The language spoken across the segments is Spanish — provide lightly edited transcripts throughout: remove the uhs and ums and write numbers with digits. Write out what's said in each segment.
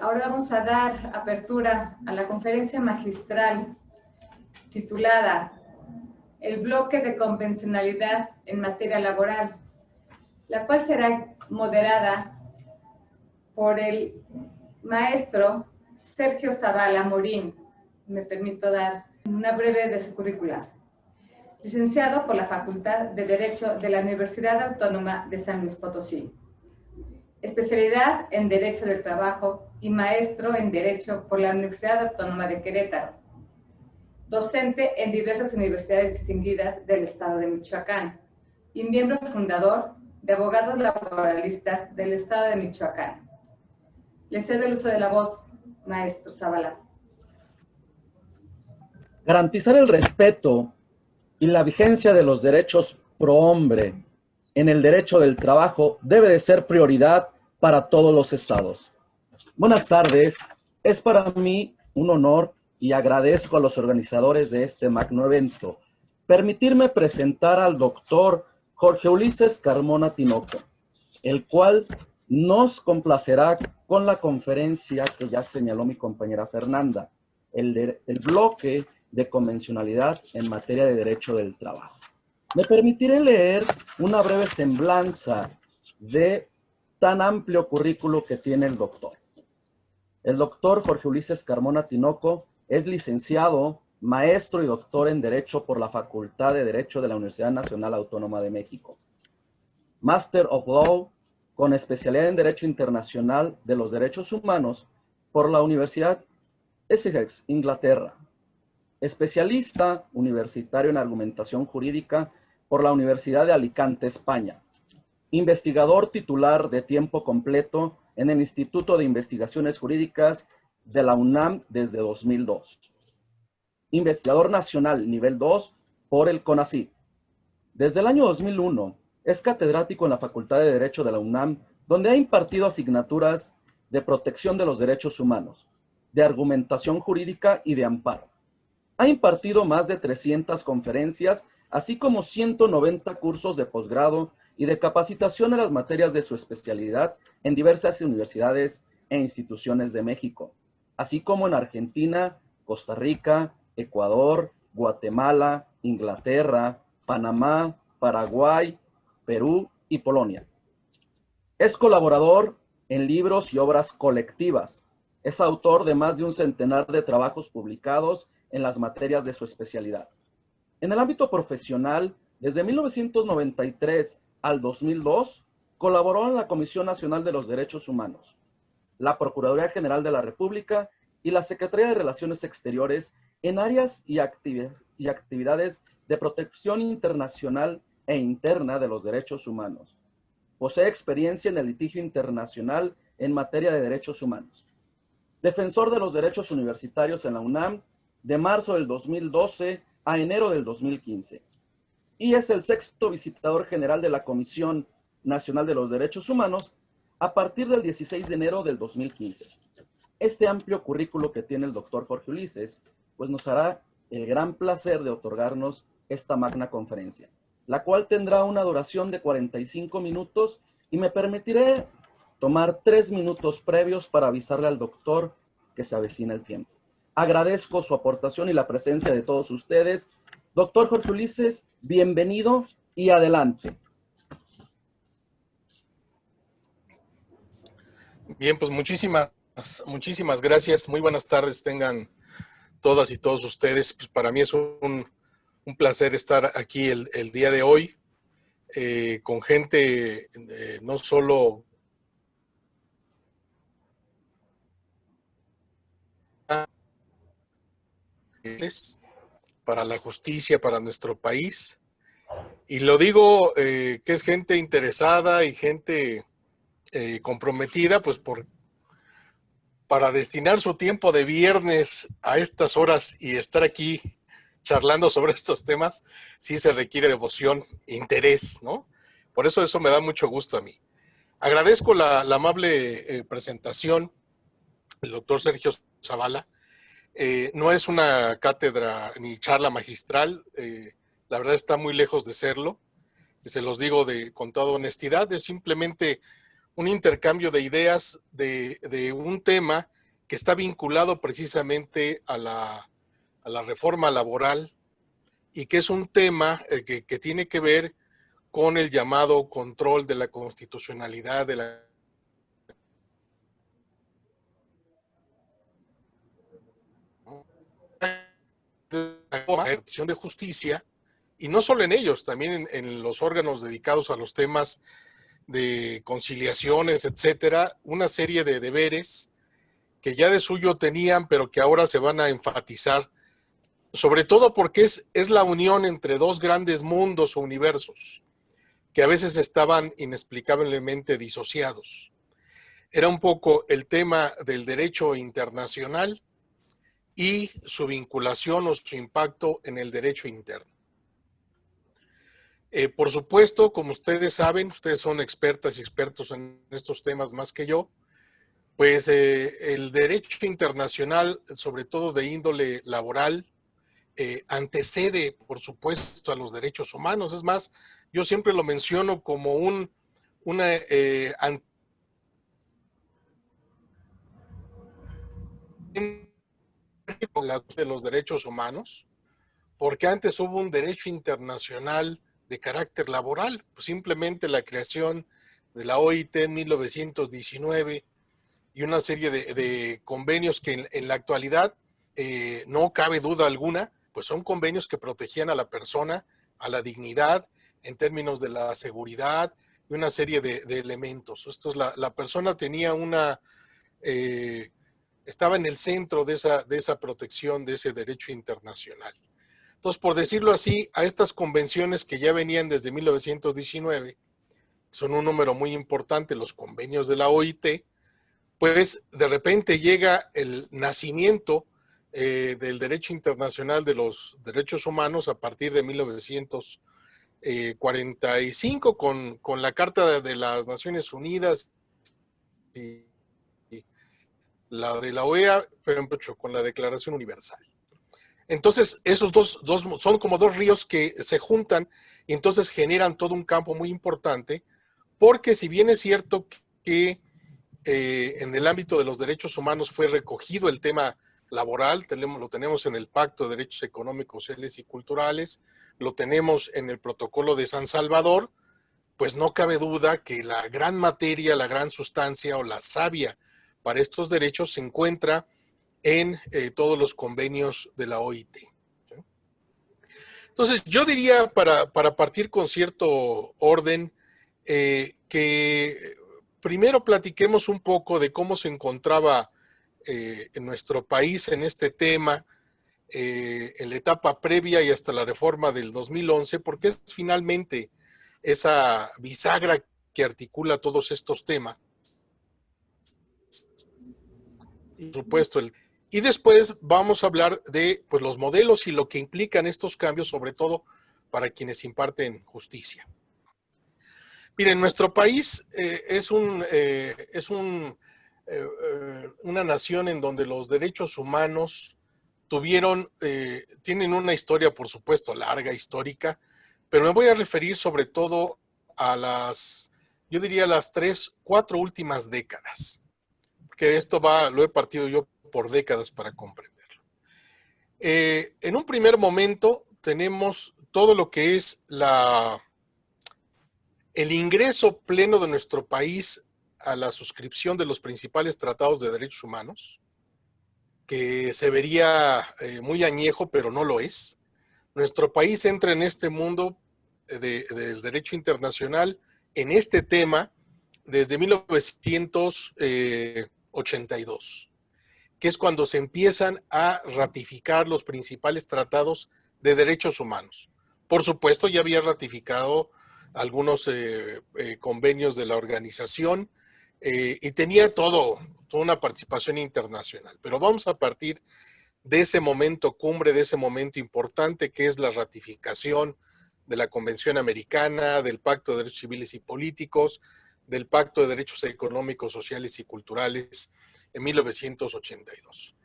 Ahora vamos a dar apertura a la conferencia magistral titulada El bloque de convencionalidad en materia laboral, la cual será moderada por el maestro Sergio Zavala Morín. Me permito dar una breve de su currícula. Licenciado por la Facultad de Derecho de la Universidad Autónoma de San Luis Potosí. Especialidad en Derecho del Trabajo y maestro en Derecho por la Universidad Autónoma de Querétaro. Docente en diversas universidades distinguidas del estado de Michoacán y miembro fundador de Abogados Laboralistas del estado de Michoacán. Le cedo el uso de la voz, maestro Zavala. Garantizar el respeto y la vigencia de los derechos pro hombre en el derecho del trabajo debe de ser prioridad para todos los estados. Buenas tardes, es para mí un honor y agradezco a los organizadores de este magno evento permitirme presentar al doctor Jorge Ulises Carmona Tinoco, el cual nos complacerá con la conferencia que ya señaló mi compañera Fernanda, el bloque de convencionalidad en materia de derecho del trabajo. Me permitiré leer una breve semblanza de tan amplio currículo que tiene el doctor. El doctor Jorge Ulises Carmona Tinoco es licenciado, maestro y doctor en Derecho por la Facultad de Derecho de la Universidad Nacional Autónoma de México. Master of Law con especialidad en Derecho Internacional de los Derechos Humanos por la Universidad Essex, Inglaterra. Especialista universitario en Argumentación Jurídica por la Universidad de Alicante, España. Investigador titular de tiempo completo en el Instituto de Investigaciones Jurídicas de la UNAM desde 2002. Investigador nacional nivel 2 por el CONACYT. Desde el año 2001 es catedrático en la Facultad de Derecho de la UNAM, donde ha impartido asignaturas de protección de los derechos humanos, de argumentación jurídica y de amparo. Ha impartido más de 300 conferencias, así como 190 cursos de posgrado y de capacitación en las materias de su especialidad en diversas universidades e instituciones de México, así como en Argentina, Costa Rica, Ecuador, Guatemala, Inglaterra, Panamá, Paraguay, Perú y Polonia. Es colaborador en libros y obras colectivas. Es autor de más de un centenar de trabajos publicados en las materias de su especialidad. En el ámbito profesional, desde 1993 al 2002, colaboró en la Comisión Nacional de los Derechos Humanos, la Procuraduría General de la República y la Secretaría de Relaciones Exteriores en áreas y actividades de protección internacional e interna de los derechos humanos. Posee experiencia en el litigio internacional en materia de derechos humanos. Defensor de los derechos universitarios en la UNAM de marzo del 2012 a enero del 2015. Y es el sexto visitador general de la Comisión Nacional de los Derechos Humanos a partir del 16 de enero del 2015. Este amplio currículo que tiene el doctor Jorge Ulises, pues nos hará el gran placer de otorgarnos esta magna conferencia, la cual tendrá una duración de 45 minutos y me permitiré tomar 3 minutos previos para avisarle al doctor que se avecina el tiempo. Agradezco su aportación y la presencia de todos ustedes. Doctor Jorge Ulises, bienvenido y adelante. Bien, pues muchísimas gracias. Muy buenas tardes tengan todas y todos ustedes. Pues para mí es un placer estar aquí el día de hoy con gente no solo para la justicia, para nuestro país. Y lo digo que es gente interesada y gente comprometida, pues para destinar su tiempo de viernes a estas horas y estar aquí charlando sobre estos temas, sí se requiere devoción, interés, ¿no? Por eso me da mucho gusto a mí. Agradezco la amable presentación del doctor Sergio Zavala. No es una cátedra ni charla magistral, la verdad está muy lejos de serlo. Se los digo con toda honestidad, es simplemente un intercambio de ideas de un tema que está vinculado precisamente a la reforma laboral y que es un tema que tiene que ver con el llamado control de la constitucionalidad de la Administración de Justicia, y no solo en ellos, también en los órganos dedicados a los temas de conciliaciones, etcétera, una serie de deberes que ya de suyo tenían, pero que ahora se van a enfatizar, sobre todo porque es la unión entre dos grandes mundos o universos, que a veces estaban inexplicablemente disociados. Era un poco el tema del derecho internacional y su vinculación o su impacto en el derecho interno. Por supuesto, como ustedes saben, ustedes son expertas y expertos en estos temas más que yo, pues el derecho internacional, sobre todo de índole laboral, antecede, por supuesto, a los derechos humanos. Es más, yo siempre lo menciono como de los derechos humanos, porque antes hubo un derecho internacional de carácter laboral, pues simplemente la creación de la OIT en 1919 y una serie de convenios que en la actualidad no cabe duda alguna, pues son convenios que protegían a la persona, a la dignidad, en términos de la seguridad y una serie de elementos. Esto es la persona tenía estaba en el centro de esa protección, de ese derecho internacional. Entonces, por decirlo así, a estas convenciones que ya venían desde 1919, son un número muy importante, los convenios de la OIT, pues de repente llega el nacimiento del derecho internacional de los derechos humanos a partir de 1945 con la Carta de las Naciones Unidas y la de la OEA, pero con la Declaración Universal. Entonces, esos dos son como dos ríos que se juntan y entonces generan todo un campo muy importante, porque si bien es cierto que en el ámbito de los derechos humanos fue recogido el tema laboral, lo tenemos en el Pacto de Derechos Económicos, Sociales y Culturales, lo tenemos en el Protocolo de San Salvador, pues no cabe duda que la gran materia, la gran sustancia o la savia para estos derechos se encuentra en todos los convenios de la OIT. ¿Sí? Entonces, yo diría, para partir con cierto orden, que primero platiquemos un poco de cómo se encontraba en nuestro país en este tema, en la etapa previa y hasta la reforma del 2011, porque es finalmente esa bisagra que articula todos estos temas. Y por supuesto, y después vamos a hablar de pues, los modelos y lo que implican estos cambios, sobre todo para quienes imparten justicia. Miren, nuestro país es una nación en donde los derechos humanos tienen una historia, por supuesto, larga, histórica, pero me voy a referir sobre todo a yo diría las 4 últimas décadas, que esto lo he partido yo por décadas para comprenderlo. En un primer momento tenemos todo lo que es el ingreso pleno de nuestro país a la suscripción de los principales tratados de derechos humanos, que se vería muy añejo, pero no lo es. Nuestro país entra en este mundo del derecho internacional en este tema desde 1982, que es cuando se empiezan a ratificar los principales tratados de derechos humanos. Por supuesto, ya había ratificado algunos convenios de la organización y tenía toda una participación internacional. Pero vamos a partir de ese momento cumbre, de ese momento importante que es la ratificación de la Convención Americana, del Pacto de Derechos Civiles y Políticos, del Pacto de Derechos Económicos, Sociales y Culturales en 1982.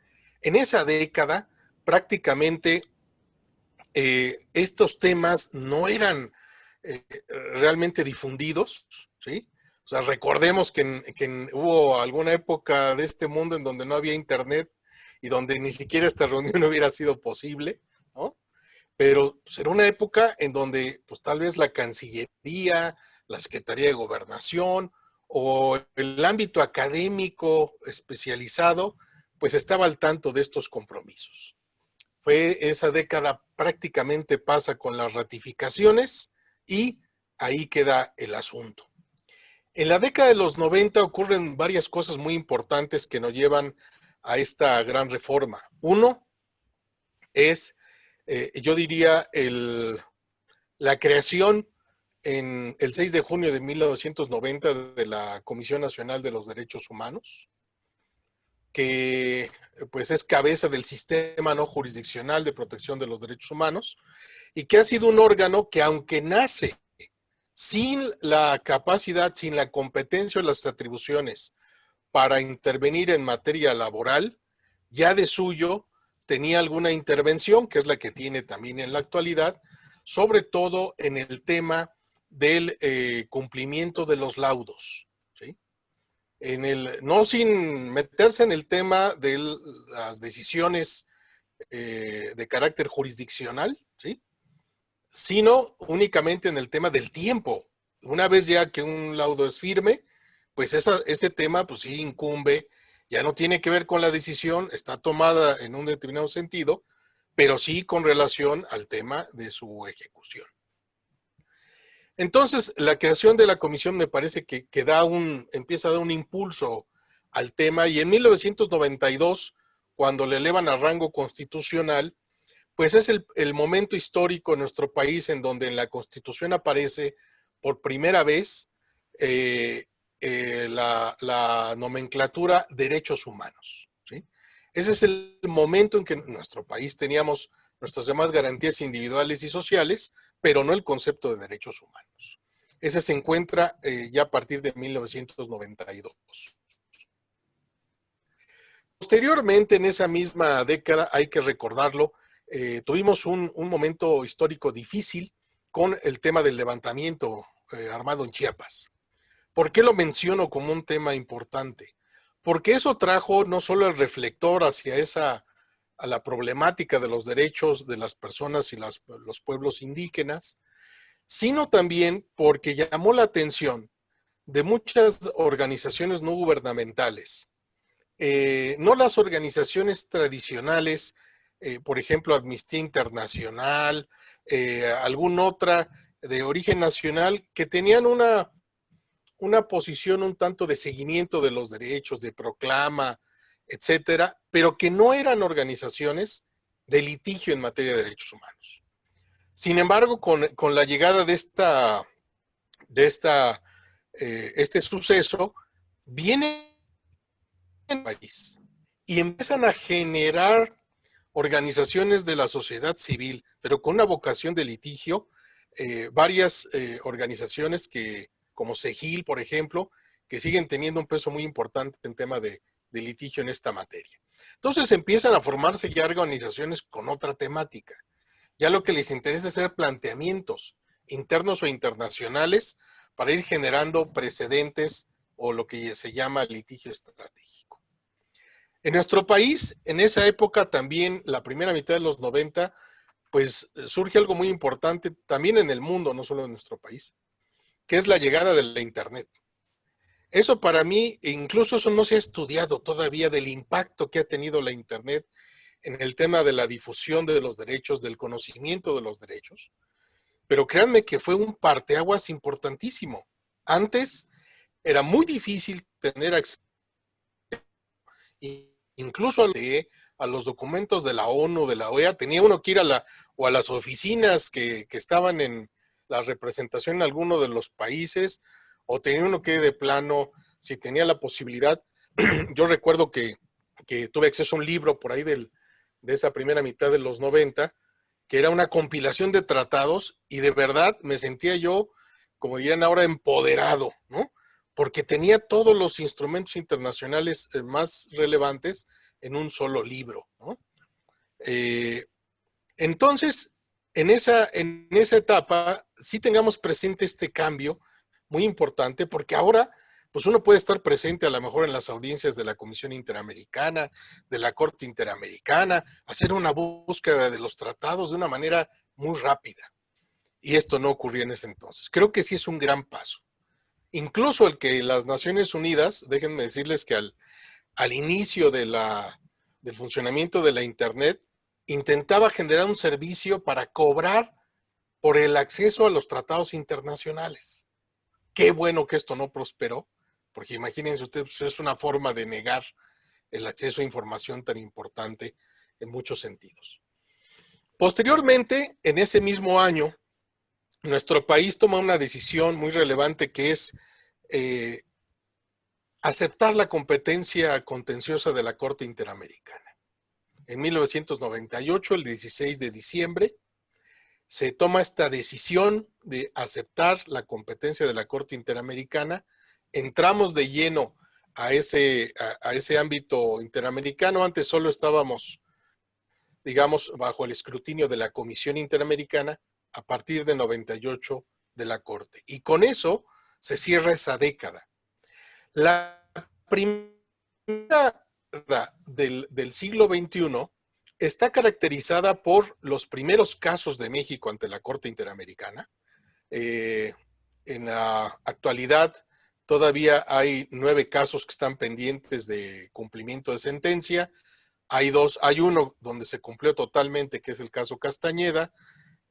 En esa década, prácticamente estos temas no eran realmente difundidos, ¿sí? O sea, recordemos que hubo alguna época de este mundo en donde no había internet y donde ni siquiera esta reunión hubiera sido posible, ¿no? Pero pues, era una época en donde pues tal vez la Cancillería, la Secretaría de Gobernación o el ámbito académico especializado, pues estaba al tanto de estos compromisos. Fue esa década prácticamente pasa con las ratificaciones y ahí queda el asunto. En la década de los 90 ocurren varias cosas muy importantes que nos llevan a esta gran reforma. Uno es, yo diría, la creación en el 6 de junio de 1990 de la Comisión Nacional de los Derechos Humanos, que pues es cabeza del sistema no jurisdiccional de protección de los derechos humanos y que ha sido un órgano que aunque nace sin la capacidad, sin la competencia o las atribuciones para intervenir en materia laboral, ya de suyo tenía alguna intervención, que es la que tiene también en la actualidad, sobre todo en el tema del cumplimiento de los laudos. ¿Sí? No sin meterse en el tema de las decisiones de carácter jurisdiccional, ¿sí? Sino únicamente en el tema del tiempo. Una vez ya que un laudo es firme, pues ese tema pues sí incumbe, ya no tiene que ver con la decisión, está tomada en un determinado sentido, pero sí con relación al tema de su ejecución. Entonces, la creación de la comisión me parece que empieza a dar un impulso al tema, y en 1992, cuando le elevan a rango constitucional, pues es el momento histórico en nuestro país en donde en la Constitución aparece por primera vez la nomenclatura derechos humanos. ¿Sí? Ese es el momento en que en nuestro país teníamos nuestras demás garantías individuales y sociales, pero no el concepto de derechos humanos. Ese se encuentra ya a partir de 1992. Posteriormente, en esa misma década, hay que recordarlo, tuvimos un momento histórico difícil con el tema del levantamiento armado en Chiapas. ¿Por qué lo menciono como un tema importante? Porque eso trajo no solo el reflector hacia a la problemática de los derechos de las personas y los pueblos indígenas, sino también porque llamó la atención de muchas organizaciones no gubernamentales. No las organizaciones tradicionales, por ejemplo, Amnistía Internacional, alguna otra de origen nacional, que tenían una posición un tanto de seguimiento de los derechos, de proclama, etcétera, pero que no eran organizaciones de litigio en materia de derechos humanos. Sin embargo, con la llegada de este suceso, viene el país y empiezan a generar organizaciones de la sociedad civil, pero con una vocación de litigio, varias organizaciones como CEGIL, por ejemplo, que siguen teniendo un peso muy importante en tema de litigio en esta materia. Entonces empiezan a formarse ya organizaciones con otra temática. Ya lo que les interesa es hacer planteamientos internos o internacionales para ir generando precedentes o lo que se llama litigio estratégico. En nuestro país, en esa época también, la primera mitad de los 90, pues surge algo muy importante también en el mundo, no solo en nuestro país, que es la llegada de la Internet. Eso para mí, incluso eso no se ha estudiado todavía del impacto que ha tenido la Internet en el tema de la difusión de los derechos, del conocimiento de los derechos. Pero créanme que fue un parteaguas importantísimo. Antes era muy difícil tener acceso incluso a los documentos de la ONU, de la OEA. Tenía uno que ir a las oficinas que estaban en la representación en alguno de los países, o tenía uno que de plano, si tenía la posibilidad. Yo recuerdo que tuve acceso a un libro por ahí de esa primera mitad de los 90, que era una compilación de tratados, y de verdad me sentía yo, como dirían ahora, empoderado, ¿no? Porque tenía todos los instrumentos internacionales más relevantes en un solo libro, ¿no? Entonces, en esa etapa, sí tengamos presente este cambio muy importante, porque ahora pues uno puede estar presente a lo mejor en las audiencias de la Comisión Interamericana, de la Corte Interamericana, hacer una búsqueda de los tratados de una manera muy rápida. Y esto no ocurría en ese entonces. Creo que sí es un gran paso. Incluso el que las Naciones Unidas, déjenme decirles que al inicio del funcionamiento de la Internet, intentaba generar un servicio para cobrar por el acceso a los tratados internacionales. Qué bueno que esto no prosperó, porque imagínense ustedes, pues es una forma de negar el acceso a información tan importante en muchos sentidos. Posteriormente, en ese mismo año, nuestro país toma una decisión muy relevante que es aceptar la competencia contenciosa de la Corte Interamericana. En 1998, el 16 de diciembre, se toma esta decisión de aceptar la competencia de la Corte Interamericana. Entramos de lleno a ese ámbito interamericano. Antes solo estábamos, digamos, bajo el escrutinio de la Comisión Interamericana, a partir de 98 de la Corte. Y con eso se cierra esa década. La primera década del siglo XXI está caracterizada por los primeros casos de México ante la Corte Interamericana. En la actualidad todavía hay 9 casos que están pendientes de cumplimiento de sentencia. Hay uno donde se cumplió totalmente, que es el caso Castañeda,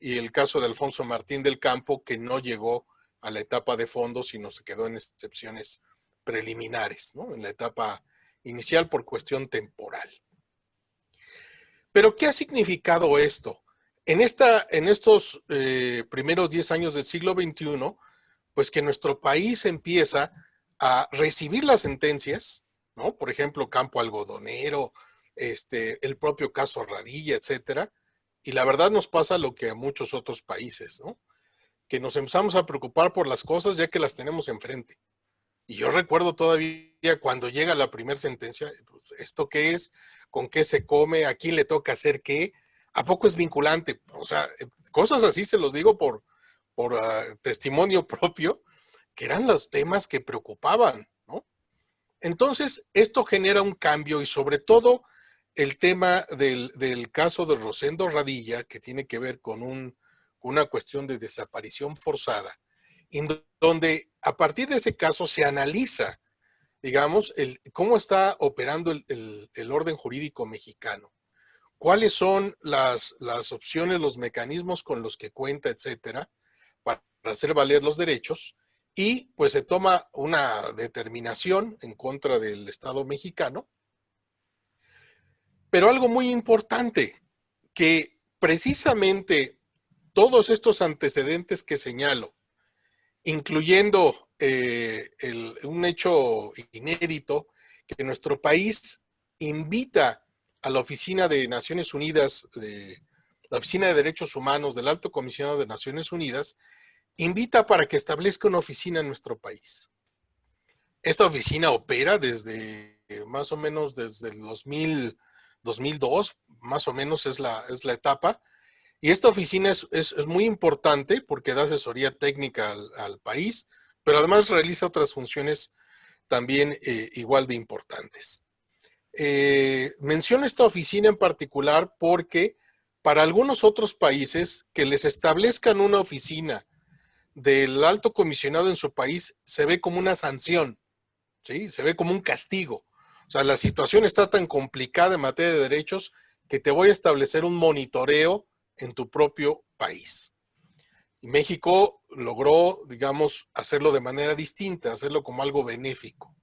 y el caso de Alfonso Martín del Campo, que no llegó a la etapa de fondo, sino se quedó en excepciones preliminares, ¿no? En la etapa inicial por cuestión temporal. Pero, ¿qué ha significado esto? En estos primeros 10 años del siglo XXI, pues que nuestro país empieza a recibir las sentencias, ¿no? Por ejemplo, Campo Algodonero, el propio caso Radilla, etcétera. Y la verdad nos pasa lo que a muchos otros países, ¿no? Que nos empezamos a preocupar por las cosas ya que las tenemos enfrente. Y yo recuerdo todavía cuando llega la primera sentencia, pues, ¿esto qué es? ¿Con qué se come? ¿A quién le toca hacer qué? ¿A poco es vinculante? O sea, cosas así se los digo por testimonio propio, que eran los temas que preocupaban, ¿no? Entonces, esto genera un cambio y sobre todo el tema del caso de Rosendo Radilla, que tiene que ver con una cuestión de desaparición forzada, en donde a partir de ese caso se analiza, digamos, cómo está operando el orden jurídico mexicano, cuáles son las opciones, los mecanismos con los que cuenta, etcétera, para hacer valer los derechos, y pues se toma una determinación en contra del Estado mexicano. Pero algo muy importante, que precisamente todos estos antecedentes que señalo, incluyendo un hecho inédito, que nuestro país invita a la Oficina de Naciones Unidas, la Oficina de Derechos Humanos del Alto Comisionado de Naciones Unidas, invita para que establezca una oficina en nuestro país. Esta oficina opera desde más o menos desde el 2002, más o menos es la etapa. Y esta oficina es muy importante porque da asesoría técnica al país, pero además realiza otras funciones también igual de importantes. Menciono esta oficina en particular porque para algunos otros países que les establezcan una oficina del alto comisionado en su país se ve como una sanción, ¿sí? Se ve como un castigo. O sea, la situación está tan complicada en materia de derechos que te voy a establecer un monitoreo en tu propio país. Y México logró, digamos, hacerlo de manera distinta, hacerlo como algo benéfico.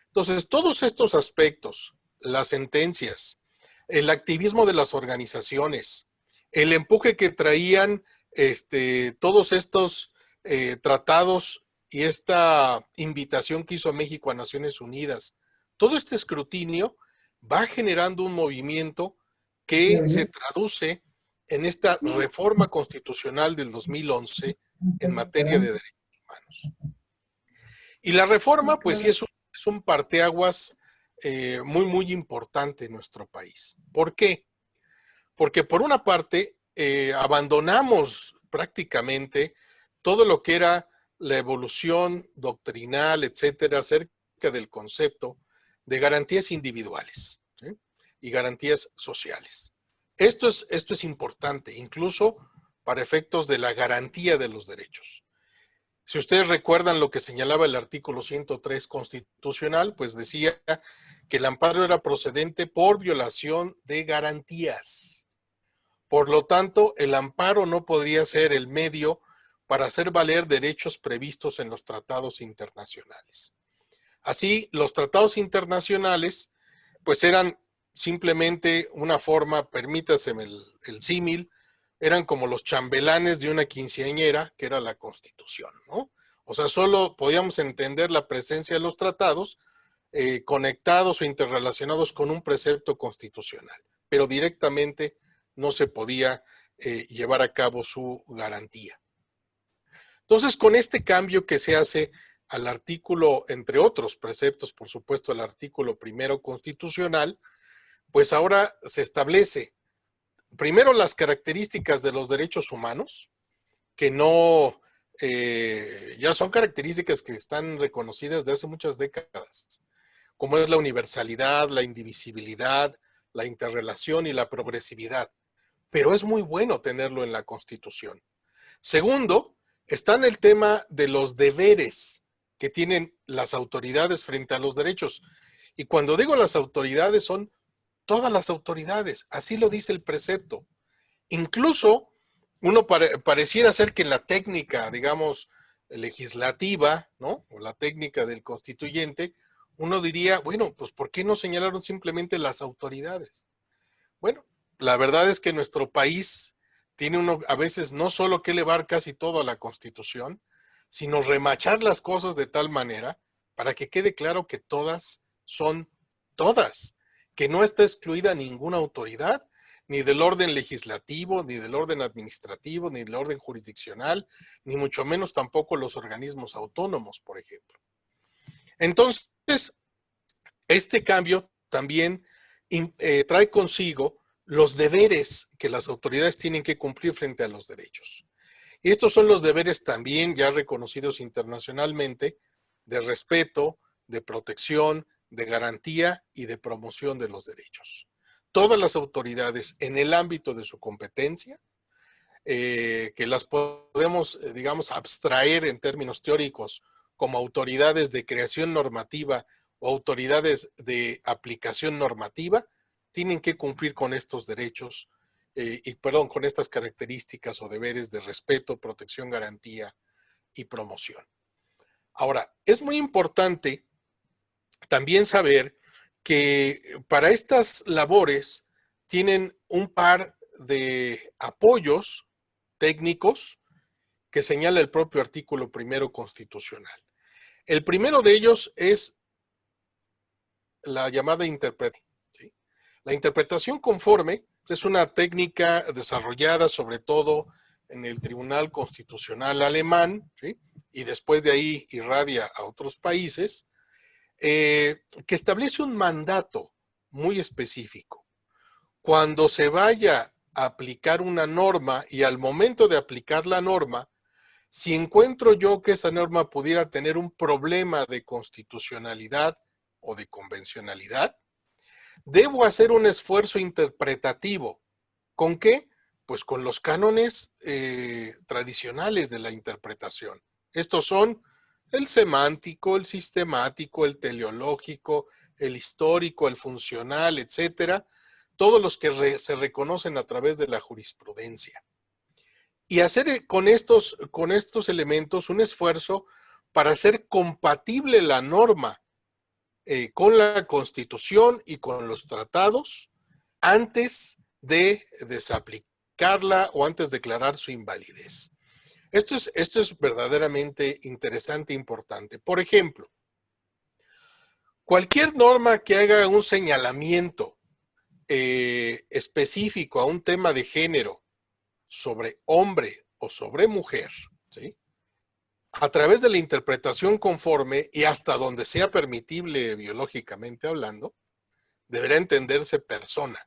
Entonces, todos estos aspectos, las sentencias, el activismo de las organizaciones, el empuje que traían todos estos tratados y esta invitación que hizo México a Naciones Unidas, todo este escrutinio va generando un movimiento que se traduce en esta reforma constitucional del 2011 en materia de derechos humanos. Y la reforma, pues sí, es un parteaguas muy, muy importante en nuestro país. ¿Por qué? Porque por una parte, abandonamos prácticamente todo lo que era la evolución doctrinal, etcétera, acerca del concepto de garantías individuales, ¿sí? Y garantías sociales. Esto es importante, incluso para efectos de la garantía de los derechos. Si ustedes recuerdan lo que señalaba el artículo 103 constitucional, pues decía que el amparo era procedente por violación de garantías. Por lo tanto, el amparo no podría ser el medio para hacer valer derechos previstos en los tratados internacionales. Así, los tratados internacionales, pues eran simplemente una forma, permítaseme el símil, eran como los chambelanes de una quinceañera, que era la Constitución, ¿no? O sea, solo podíamos entender la presencia de los tratados conectados o interrelacionados con un precepto constitucional, pero directamente no se podía llevar a cabo su garantía. Entonces, con este cambio que se hace al artículo, entre otros preceptos, por supuesto, al artículo primero constitucional, pues ahora se establece primero las características de los derechos humanos, que no, ya son características que están reconocidas desde hace muchas décadas, como es la universalidad, la indivisibilidad, la interrelación y la progresividad. Pero es muy bueno tenerlo en la Constitución. Segundo, está en el tema de los deberes que tienen las autoridades frente a los derechos. Y cuando digo las autoridades, son todas las autoridades, así lo dice el precepto. Incluso uno pareciera ser que en la técnica, digamos, legislativa, ¿no? O la técnica del constituyente, uno diría, bueno, pues ¿por qué no señalaron simplemente las autoridades? Bueno, la verdad es que nuestro país tiene uno a veces no solo que elevar casi todo a la Constitución, sino remachar las cosas de tal manera para que quede claro que todas son todas, que no está excluida ninguna autoridad, ni del orden legislativo, ni del orden administrativo, ni del orden jurisdiccional, ni mucho menos tampoco los organismos autónomos, por ejemplo. Entonces, este cambio también trae consigo los deberes que las autoridades tienen que cumplir frente a los derechos. Y estos son los deberes también ya reconocidos internacionalmente de respeto, de protección, de garantía y de promoción de los derechos. Todas las autoridades en el ámbito de su competencia, que las podemos, digamos, abstraer en términos teóricos como autoridades de creación normativa o autoridades de aplicación normativa, tienen que cumplir con estos derechos con estas características o deberes de respeto, protección, garantía y promoción. Ahora, es muy importante también saber que para estas labores tienen un par de apoyos técnicos que señala el propio artículo primero constitucional. El primero de ellos es la llamada interpretación. ¿Sí? La interpretación conforme es una técnica desarrollada sobre todo en el Tribunal Constitucional alemán, ¿sí? Y después de ahí irradia a otros países, que establece un mandato muy específico. Cuando se vaya a aplicar una norma y al momento de aplicar la norma, si encuentro yo que esa norma pudiera tener un problema de constitucionalidad o de convencionalidad, debo hacer un esfuerzo interpretativo. ¿Con qué? Pues con los cánones tradicionales de la interpretación. Estos son el semántico, el sistemático, el teleológico, el histórico, el funcional, etcétera, todos los que se reconocen a través de la jurisprudencia. Y hacer con estos elementos un esfuerzo para hacer compatible la norma con la Constitución y con los tratados antes de desaplicarla o antes de declarar su invalidez. Esto es verdaderamente interesante e importante. Por ejemplo, cualquier norma que haga un señalamiento específico a un tema de género sobre hombre o sobre mujer, ¿sí? A través de la interpretación conforme y hasta donde sea permitible biológicamente hablando, deberá entenderse persona.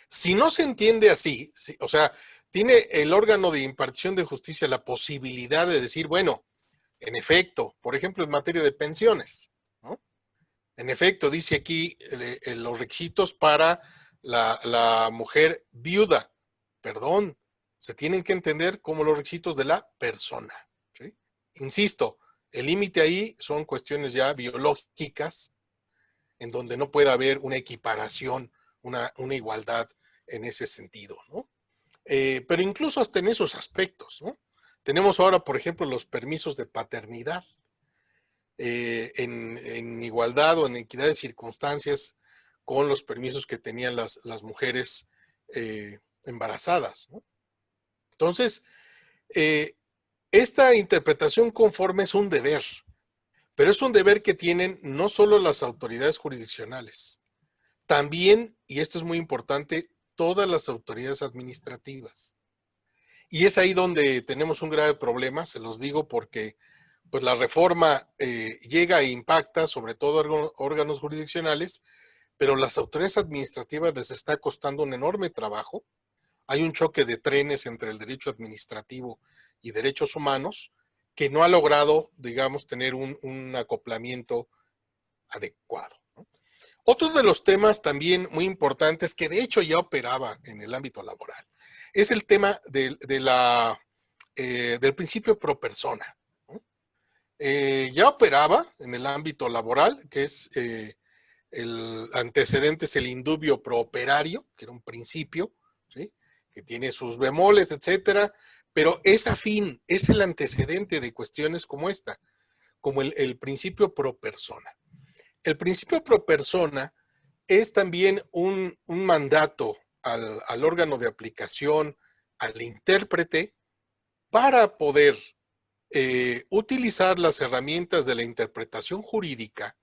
Si no se entiende así, ¿sí? O sea, tiene el órgano de impartición de justicia la posibilidad de decir, bueno, En efecto, por ejemplo, en materia de pensiones, ¿no? En efecto, dice aquí los requisitos para la mujer viuda. Perdón, se tienen que entender como los requisitos de la persona, ¿sí? Insisto, el límite ahí son cuestiones ya biológicas, en donde no puede haber una equiparación, una igualdad en ese sentido, ¿no? Pero incluso hasta en esos aspectos, ¿no? Tenemos ahora, por ejemplo, los permisos de paternidad. En igualdad o en equidad de circunstancias con los permisos que tenían las mujeres embarazadas, ¿no? Entonces, esta interpretación conforme es un deber, pero es un deber que tienen no solo las autoridades jurisdiccionales, también, y esto es muy importante, todas las autoridades administrativas. Y es ahí donde tenemos un grave problema, se los digo porque pues la reforma llega e impacta sobre todo órganos jurisdiccionales, pero las autoridades administrativas les está costando un enorme trabajo. Hay un choque de trenes entre el derecho administrativo y derechos humanos que no ha logrado, digamos, tener un acoplamiento adecuado, ¿no? Otro de los temas también muy importantes que de hecho ya operaba en el ámbito laboral es el tema del principio pro persona. Ya operaba en el ámbito laboral, que es el antecedente es el indubio pro operario, que era un principio, ¿sí?, que tiene sus bemoles, etcétera, pero es afín, es el antecedente de cuestiones como esta, como el principio pro persona. El principio pro persona es también un mandato al órgano de aplicación, al intérprete, para poder utilizar las herramientas de la interpretación jurídica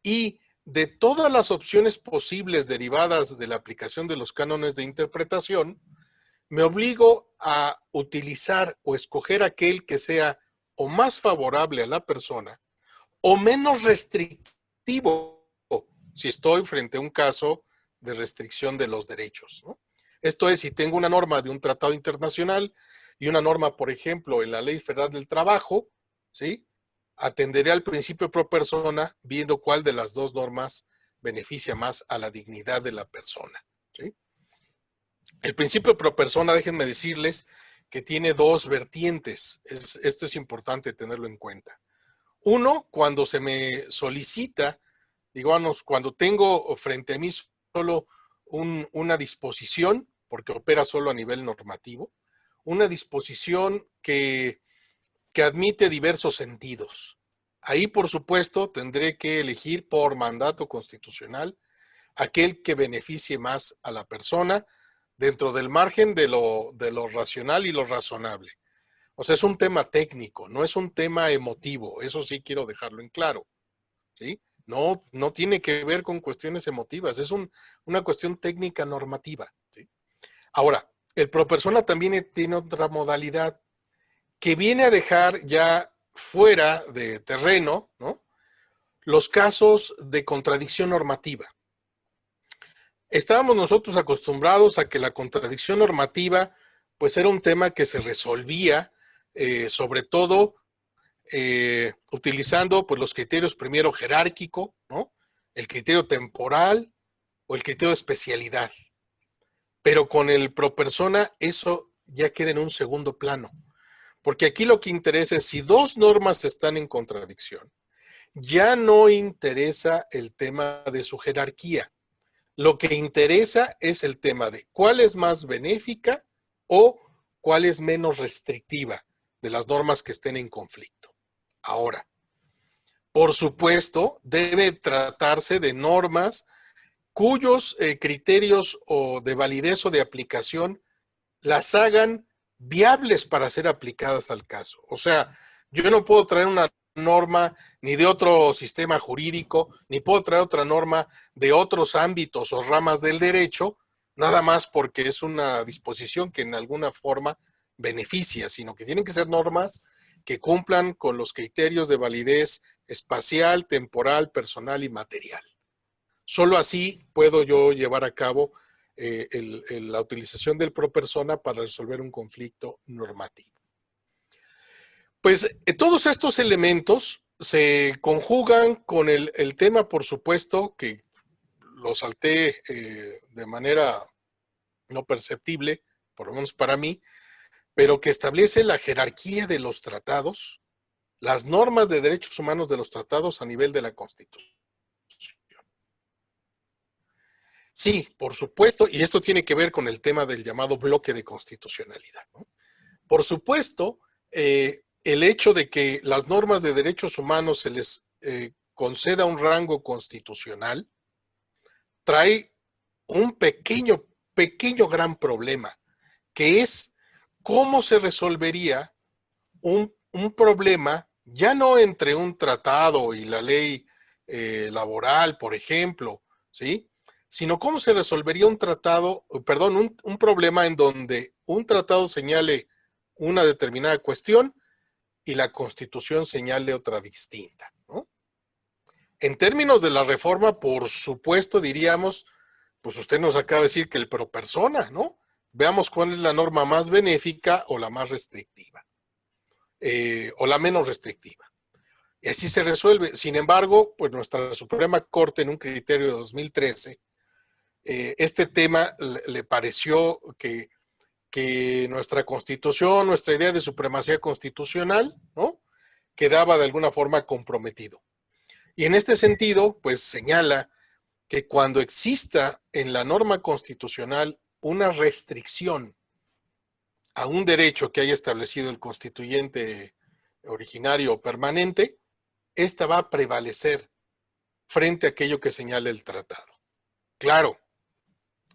y de todas las opciones posibles derivadas de la aplicación de los cánones de interpretación, me obligo a utilizar o escoger aquel que sea o más favorable a la persona o menos restrictivo si estoy frente a un caso de restricción de los derechos, ¿no? Esto es, si tengo una norma de un tratado internacional y una norma, por ejemplo, en la Ley Federal del Trabajo, ¿sí?, atenderé al principio pro persona viendo cuál de las dos normas beneficia más a la dignidad de la persona, ¿sí? El principio pro persona, déjenme decirles que tiene dos vertientes. Esto es importante tenerlo en cuenta. Uno, cuando se me solicita, digamos, cuando tengo frente a mí solo una disposición, porque opera solo a nivel normativo, una disposición que admite diversos sentidos. Ahí, por supuesto, tendré que elegir por mandato constitucional aquel que beneficie más a la persona dentro del margen de lo racional y lo razonable. O sea, es un tema técnico, no es un tema emotivo, eso sí quiero dejarlo en claro, ¿sí? No tiene que ver con cuestiones emotivas, es una cuestión técnica normativa, ¿sí? Ahora, el pro persona también tiene otra modalidad que viene a dejar ya fuera de terreno, ¿no?, los casos de contradicción normativa. Estábamos nosotros acostumbrados a que la contradicción normativa pues era un tema que se resolvía sobre todo utilizando pues los criterios primero jerárquico, ¿no?, el criterio temporal o el criterio de especialidad. Pero con el pro persona eso ya queda en un segundo plano. Porque aquí lo que interesa es si dos normas están en contradicción, ya no interesa el tema de su jerarquía. Lo que interesa es el tema de cuál es más benéfica o cuál es menos restrictiva de las normas que estén en conflicto. Ahora, por supuesto, debe tratarse de normas cuyos criterios o de validez o de aplicación las hagan viables para ser aplicadas al caso. O sea, yo no puedo traer una norma ni de otro sistema jurídico, ni puedo traer otra norma de otros ámbitos o ramas del derecho, nada más porque es una disposición que en alguna forma beneficia, sino que tienen que ser normas que cumplan con los criterios de validez espacial, temporal, personal y material. Solo así puedo yo llevar a cabo la utilización del pro persona para resolver un conflicto normativo. Pues todos estos elementos se conjugan con el tema, por supuesto, que lo salté de manera no perceptible, por lo menos para mí, pero que establece la jerarquía de los tratados, las normas de derechos humanos de los tratados a nivel de la Constitución. Sí, por supuesto, y esto tiene que ver con el tema del llamado bloque de constitucionalidad, ¿no? Por supuesto, el hecho de que las normas de derechos humanos se les conceda un rango constitucional trae un pequeño gran problema, que es cómo se resolvería un problema ya no entre un tratado y la ley laboral, por ejemplo, ¿sí? Sino cómo se resolvería un problema en donde un tratado señale una determinada cuestión y la Constitución señale otra distinta, ¿no? En términos de la reforma, por supuesto, diríamos, pues usted nos acaba de decir que el pro persona, ¿no? Veamos cuál es la norma más benéfica o la más restrictiva, o la menos restrictiva. Y así se resuelve. Sin embargo, pues nuestra Suprema Corte, en un criterio de 2013, este tema le pareció que nuestra Constitución, nuestra idea de supremacía constitucional, ¿no?, quedaba de alguna forma comprometido. Y en este sentido, pues señala que cuando exista en la norma constitucional una restricción a un derecho que haya establecido el constituyente originario o permanente, esta va a prevalecer frente a aquello que señala el tratado. Claro,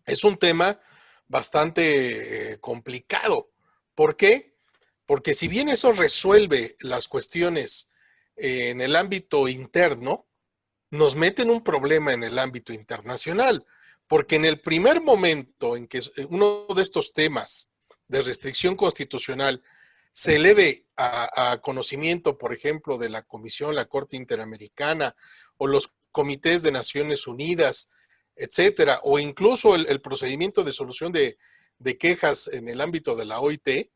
es un tema bastante complicado. ¿Por qué? Porque si bien eso resuelve las cuestiones en el ámbito interno, nos mete en un problema en el ámbito internacional, porque en el primer momento en que uno de estos temas de restricción constitucional se eleve a conocimiento, por ejemplo, de la Comisión, la Corte Interamericana o los comités de Naciones Unidas, etcétera, o incluso el procedimiento de solución de quejas en el ámbito de la OIT,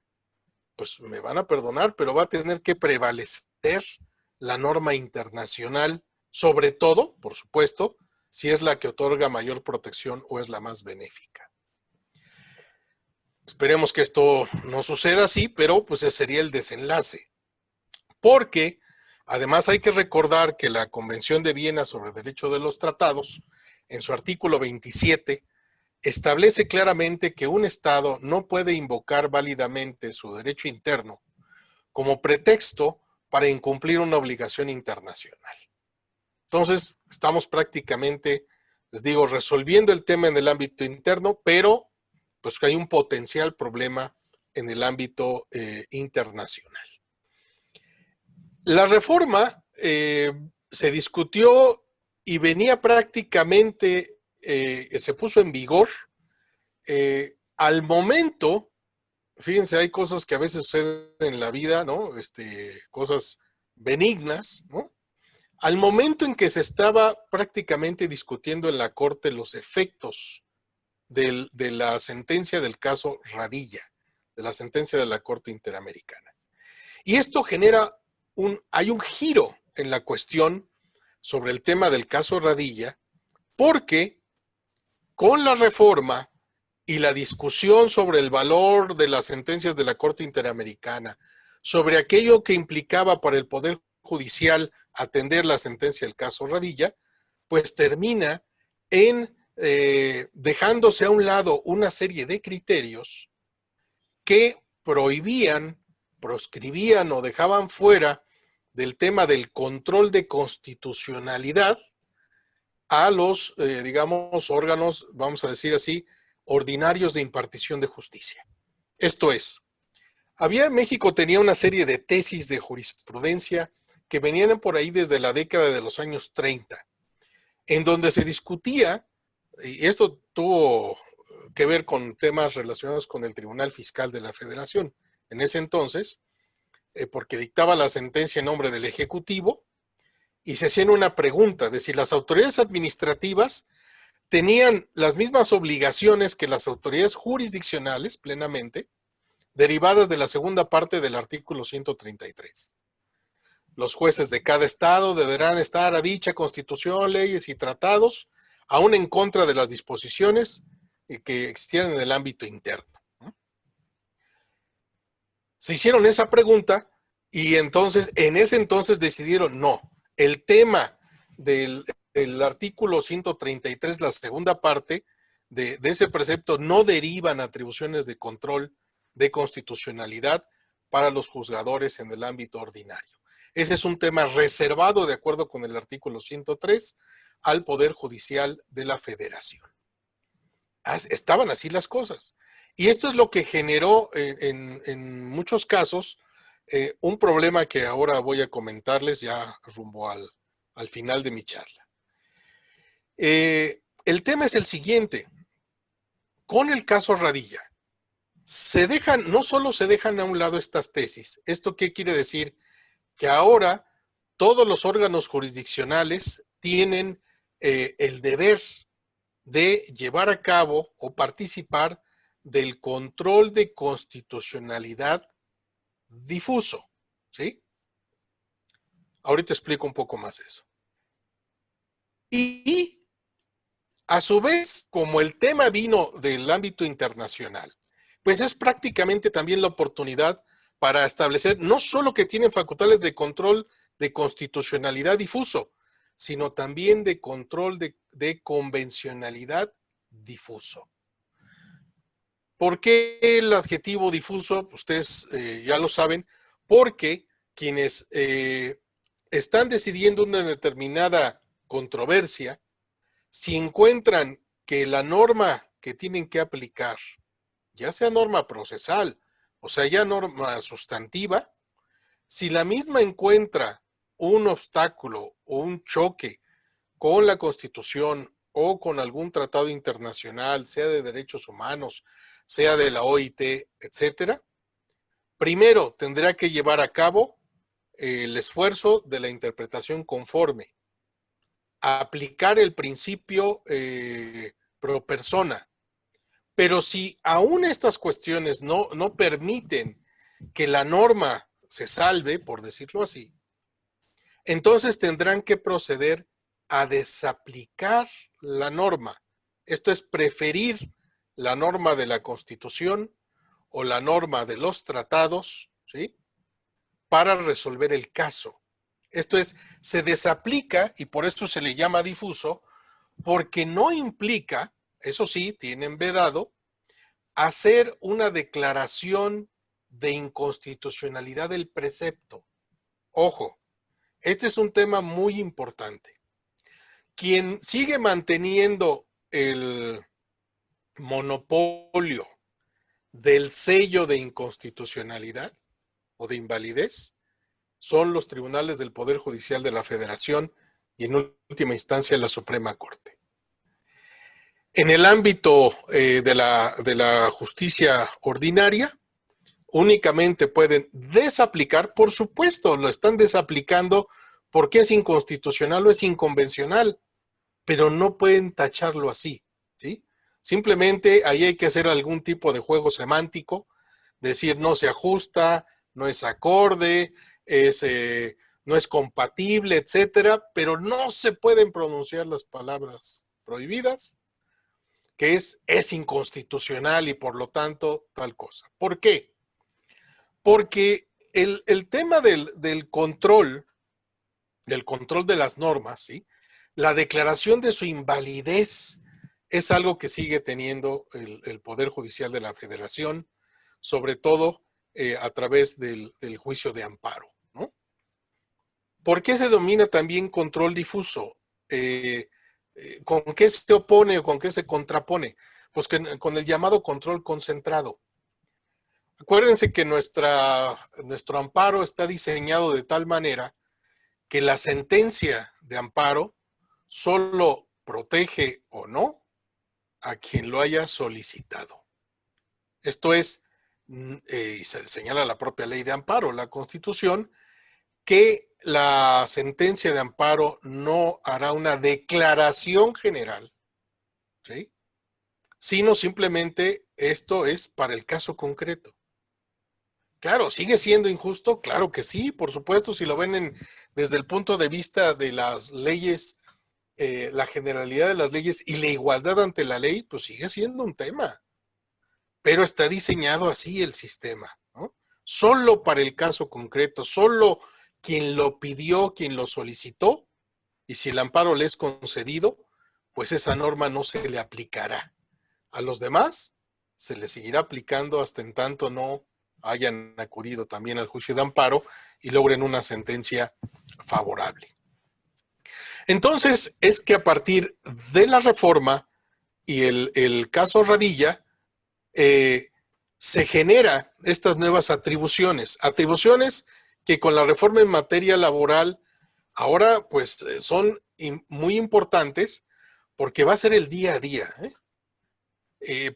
pues me van a perdonar, pero va a tener que prevalecer la norma internacional, sobre todo, por supuesto, si es la que otorga mayor protección o es la más benéfica. Esperemos que esto no suceda así, pero pues ese sería el desenlace. Porque además hay que recordar que la Convención de Viena sobre Derecho de los Tratados, en su artículo 27, establece claramente que un Estado no puede invocar válidamente su derecho interno como pretexto para incumplir una obligación internacional. Entonces, estamos prácticamente, les digo, resolviendo el tema en el ámbito interno, pero pues que hay un potencial problema en el ámbito internacional. La reforma se discutió y venía prácticamente, se puso en vigor al momento. Fíjense, hay cosas que a veces suceden en la vida, ¿no? Cosas benignas, ¿no? Al momento en que se estaba prácticamente discutiendo en la Corte los efectos de la sentencia del caso Radilla, de la sentencia de la Corte Interamericana. Y esto genera hay un giro en la cuestión sobre el tema del caso Radilla, porque con la reforma y la discusión sobre el valor de las sentencias de la Corte Interamericana, sobre aquello que implicaba para el Poder Judicial atender la sentencia del caso Radilla, pues termina en dejándose a un lado una serie de criterios que prohibían, proscribían o dejaban fuera del tema del control de constitucionalidad a los, digamos, órganos, vamos a decir así, ordinarios de impartición de justicia. Esto es, México tenía una serie de tesis de jurisprudencia que venían por ahí desde la década de los años 30, en donde se discutía, y esto tuvo que ver con temas relacionados con el Tribunal Fiscal de la Federación, en ese entonces, porque dictaba la sentencia en nombre del Ejecutivo, y se hacían una pregunta de si las autoridades administrativas tenían las mismas obligaciones que las autoridades jurisdiccionales plenamente derivadas de la segunda parte del artículo 133. Los jueces de cada estado deberán estar a dicha constitución, leyes y tratados, aún en contra de las disposiciones que existieran en el ámbito interno. Se hicieron esa pregunta y entonces, en ese entonces decidieron, no, el tema del artículo 133, la segunda parte de ese precepto, no derivan atribuciones de control de constitucionalidad para los juzgadores en el ámbito ordinario. Ese es un tema reservado, de acuerdo con el artículo 103, al Poder Judicial de la Federación. Estaban así las cosas. Y esto es lo que generó en muchos casos un problema que ahora voy a comentarles ya rumbo al final de mi charla. El tema es el siguiente. Con el caso Radilla, no solo se dejan a un lado estas tesis. ¿Esto qué quiere decir? Que ahora todos los órganos jurisdiccionales tienen el deber de llevar a cabo o participar del control de constitucionalidad difuso, ¿sí? Ahorita explico un poco más eso. Y a su vez, como el tema vino del ámbito internacional, pues es prácticamente también la oportunidad para establecer no solo que tienen facultades de control de constitucionalidad difuso, sino también de control de convencionalidad difuso. ¿Por qué el adjetivo difuso? Ustedes ya lo saben, porque quienes están decidiendo una determinada controversia, si encuentran que la norma que tienen que aplicar, ya sea norma procesal, o sea, ya norma sustantiva, si la misma encuentra un obstáculo o un choque con la Constitución o con algún tratado internacional, sea de derechos humanos, sea de la OIT, etcétera, primero tendrá que llevar a cabo el esfuerzo de la interpretación conforme, aplicar el principio pro persona. Pero si aún estas cuestiones no permiten que la norma se salve, por decirlo así, entonces tendrán que proceder a desaplicar la norma. Esto es preferir la norma de la Constitución o la norma de los tratados, ¿sí?, para resolver el caso. Esto es, se desaplica, y por esto se le llama difuso, porque no implica, eso sí, tienen vedado, hacer una declaración de inconstitucionalidad del precepto. Ojo, este es un tema muy importante. Quien sigue manteniendo el monopolio del sello de inconstitucionalidad o de invalidez son los tribunales del Poder Judicial de la Federación y en última instancia la Suprema Corte. En el ámbito de la justicia ordinaria, únicamente pueden desaplicar, por supuesto, lo están desaplicando porque es inconstitucional o es inconvencional, pero no pueden tacharlo así, ¿sí? Simplemente ahí hay que hacer algún tipo de juego semántico, decir no se ajusta, no es acorde, no es compatible, etcétera, pero no se pueden pronunciar las palabras prohibidas, que es inconstitucional y por lo tanto tal cosa. ¿Por qué? Porque el tema del control de las normas, ¿sí?, la declaración de su invalidez es algo que sigue teniendo el Poder Judicial de la Federación, sobre todo a través del juicio de amparo, ¿no? ¿Por qué se domina también control difuso? ¿Con qué se opone o con qué se contrapone? Pues con el llamado control concentrado. Acuérdense que nuestro amparo está diseñado de tal manera que la sentencia de amparo solo protege o no a quien lo haya solicitado. Esto es, y se señala la propia ley de amparo, la Constitución, que la sentencia de amparo no hará una declaración general, ¿sí?, sino simplemente esto es para el caso concreto. Claro, ¿sigue siendo injusto? Claro que sí, por supuesto, si lo ven desde el punto de vista de las leyes, la generalidad de las leyes y la igualdad ante la ley, pues sigue siendo un tema. Pero está diseñado así el sistema, ¿no? Solo para el caso concreto, solo quien lo pidió, quien lo solicitó, y si el amparo le es concedido, pues esa norma no se le aplicará. A los demás se les seguirá aplicando hasta en tanto no hayan acudido también al juicio de amparo y logren una sentencia favorable. Entonces, es que a partir de la reforma y el caso Radilla, se genera estas nuevas atribuciones que con la reforma en materia laboral ahora pues son muy importantes porque va a ser el día a día.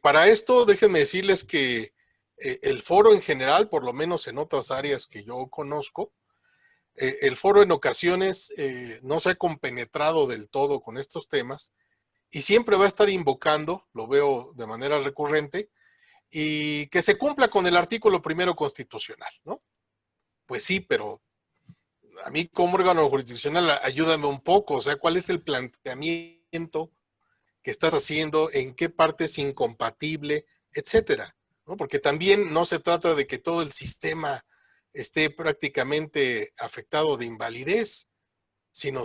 Para esto, déjenme decirles que el foro en general, por lo menos en otras áreas que yo conozco, el foro en ocasiones no se ha compenetrado del todo con estos temas y siempre va a estar invocando, lo veo de manera recurrente, y que se cumpla con el artículo primero constitucional, ¿no? Pues sí, pero a mí como órgano jurisdiccional ayúdame un poco, o sea, ¿cuál es el planteamiento que estás haciendo, en qué parte es incompatible, etcétera, ¿no? Porque también no se trata de que todo el sistema esté prácticamente afectado de invalidez, sino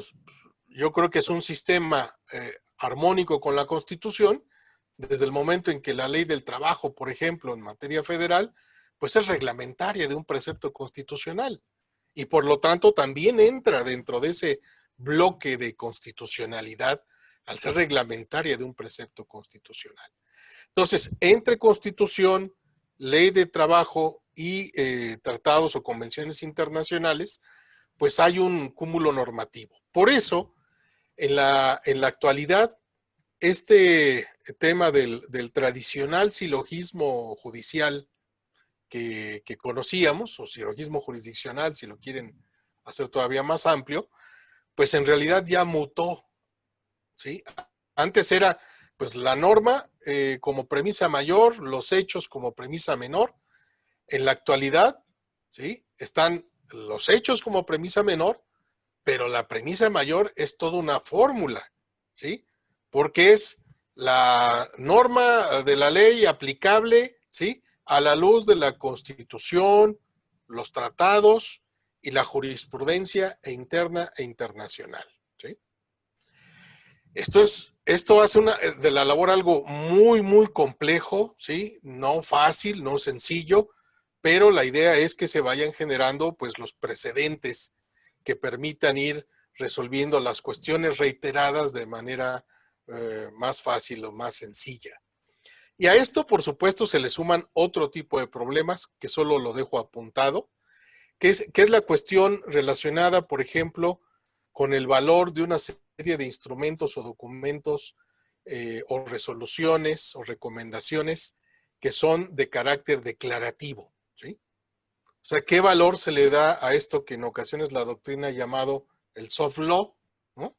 yo creo que es un sistema armónico con la Constitución, desde el momento en que la ley del trabajo, por ejemplo, en materia federal, pues es reglamentaria de un precepto constitucional y por lo tanto también entra dentro de ese bloque de constitucionalidad al ser reglamentaria de un precepto constitucional. Entonces, entre Constitución, ley de trabajo y tratados o convenciones internacionales, pues hay un cúmulo normativo. Por eso, en la actualidad, este tema del tradicional silogismo judicial que conocíamos, o silogismo jurisdiccional, si lo quieren hacer todavía más amplio, pues en realidad ya mutó, ¿sí? Antes era pues la norma como premisa mayor, los hechos como premisa menor. En la actualidad, ¿sí? Están los hechos como premisa menor, pero la premisa mayor es toda una fórmula, ¿sí? Porque es la norma de la ley aplicable, ¿sí? A la luz de la Constitución, los tratados y la jurisprudencia interna e internacional, ¿sí? Esto hace de la labor algo muy, muy complejo, ¿sí? No fácil, no sencillo, pero la idea es que se vayan generando pues los precedentes que permitan ir resolviendo las cuestiones reiteradas de manera más fácil o más sencilla. Y a esto, por supuesto, se le suman otro tipo de problemas que solo lo dejo apuntado, que es la cuestión relacionada, por ejemplo, con el valor de una serie de instrumentos o documentos o resoluciones o recomendaciones que son de carácter declarativo, ¿sí? O sea, ¿qué valor se le da a esto que en ocasiones la doctrina ha llamado el soft law, ¿no?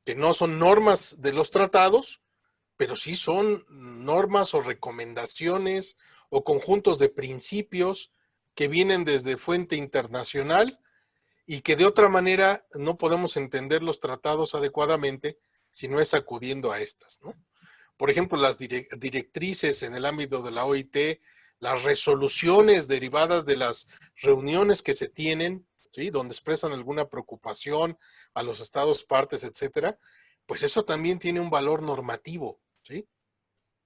Que no son normas de los tratados, pero sí son normas o recomendaciones o conjuntos de principios que vienen desde fuente internacional y que de otra manera no podemos entender los tratados adecuadamente si no es acudiendo a estas, ¿no? Por ejemplo, las directrices en el ámbito de la OIT, las resoluciones derivadas de las reuniones que se tienen, ¿sí? Donde expresan alguna preocupación a los estados partes, etcétera, pues eso también tiene un valor normativo, ¿sí?